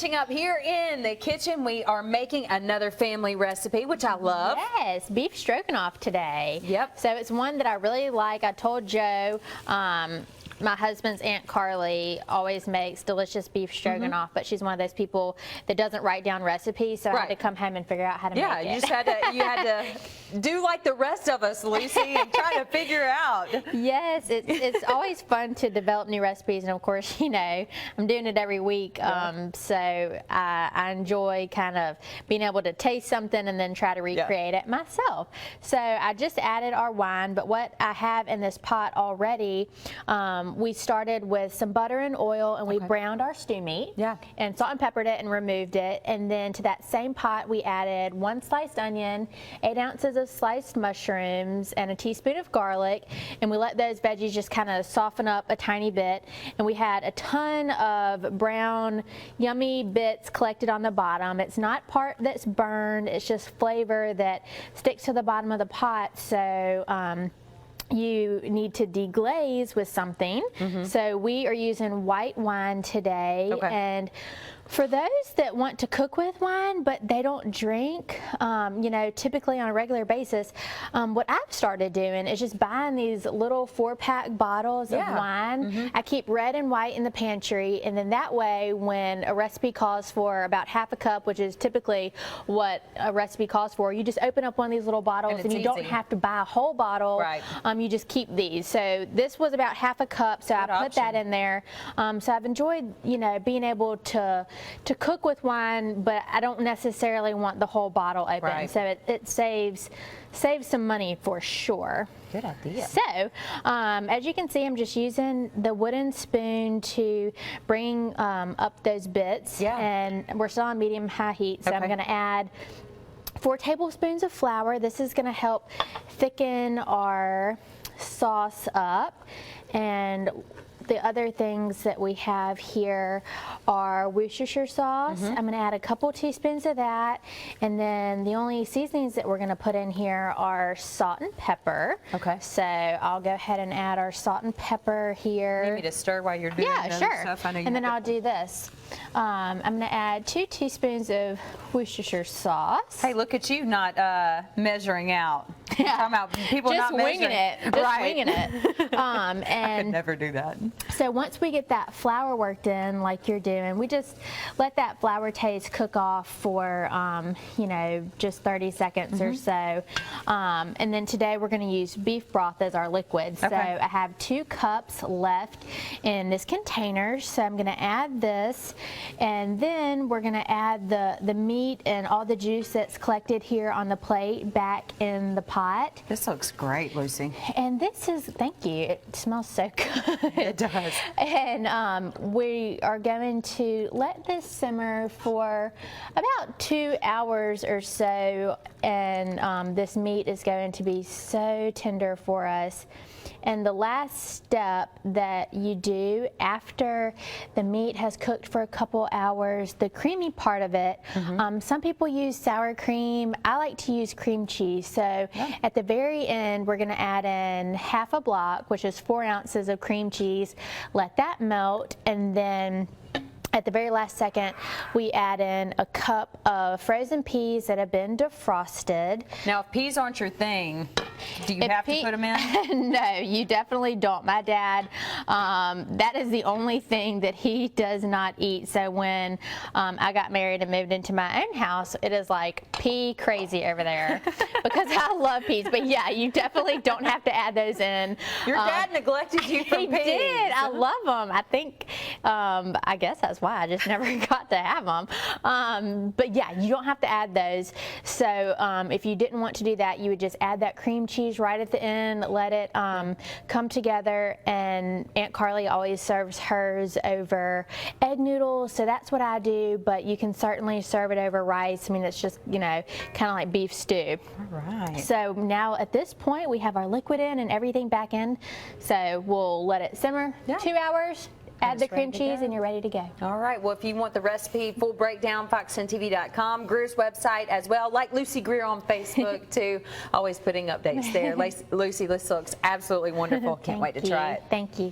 finishing up here in the kitchen. We are making another family recipe, which I love. Yes, beef stroganoff today. Yep. So it's one that I really like. I told Joe, my husband's Aunt Carly always makes delicious beef stroganoff, but she's one of those people that doesn't write down recipes, so I had to come home and figure out how to make it. Yeah, you had to do like the rest of us, Lucy, and try to figure out. Yes, it's always fun to develop new recipes, and of course, you know, I'm doing it every week, so I enjoy kind of being able to taste something and then try to recreate it myself. So I just added our wine, but what I have in this pot already, we started with some butter and oil, and we browned our stew meat and salt and peppered it and removed it. And then to that same pot, we added 1 sliced onion, 8 ounces of sliced mushrooms, and a teaspoon of garlic. And we let those veggies just kind of soften up a tiny bit. And we had a ton of brown, yummy bits collected on the bottom. It's not part that's burned, it's just flavor that sticks to the bottom of the pot. So you need to deglaze with something. So we are using white wine today. And for those that want to cook with wine but they don't drink, you know, typically on a regular basis, what I've started doing is just buying these little 4-pack bottles of wine. I keep red and white in the pantry, and then that way when a recipe calls for about half a cup, which is typically what a recipe calls for, you just open up one of these little bottles and you don't have to buy a whole bottle. You just keep these. So this was about half a cup, so I put that in there. So I've enjoyed, you know, being able to cook with wine, but I don't necessarily want the whole bottle open. So it saves some money for sure. Good idea. So, as you can see, I'm just using the wooden spoon to bring up those bits, and we're still on medium-high heat, so I'm going to add 4 tablespoons of flour. This is going to help thicken our sauce up. And the other things that we have here are Worcestershire sauce. I'm going to add a couple teaspoons of that, and then the only seasonings that we're going to put in here are salt and pepper. So I'll go ahead and add our salt and pepper here. You need me to stir while you're doing stuff? I know And then I'll do this. I'm going to add 2 teaspoons of Worcestershire sauce. Hey, look at you not measuring out. Talking about people just not measuring. Winging it. Just winging it. And I could never do that. So once we get that flour worked in like you're doing, we just let that flour taste cook off for, you know, just 30 seconds or so. And then today we're going to use beef broth as our liquid. So I have 2 cups left in this container. So I'm going to add this, and then we're going to add the meat and all the juice that's collected here on the plate back in the pot. This looks great, Lucy. And this is, thank you, it smells so good. It does. And we are going to let this simmer for about 2 hours or so, and this meat is going to be so tender for us. And the last step that you do after the meat has cooked for a couple hours, the creamy part of it, some people use sour cream. I like to use cream cheese. So at the very end, we're going to add in half a block, which is 4 ounces of cream cheese. Let that melt, and then at the very last second, we add in a cup of frozen peas that have been defrosted. Now, if peas aren't your thing, do you have to put them in? No, you definitely don't. My dad, that is the only thing that he does not eat. So when I got married and moved into my own house, it is like pea crazy over there because I love peas. But yeah, you definitely don't have to add those in. Your dad neglected you from peas. He did. I love them. I think, I guess that's why I just never got to have them. But yeah, you don't have to add those. So if you didn't want to do that, you would just add that cream cheese right at the end, let it come together. And Aunt Carly always serves hers over egg noodles, so that's what I do, but you can certainly serve it over rice. I mean, it's just, you know, kind of like beef stew. All right. So now at this point, we have our liquid in and everything back in, so we'll let it simmer 2 hours. Add the cream cheese and you're ready to go. All right. Well, if you want the recipe, full breakdown, fox10tv.com, Greer's website as well, like Lucy Greer on Facebook too. Always putting updates there. Lucy, this looks absolutely wonderful. Can't wait to try it. Thank you.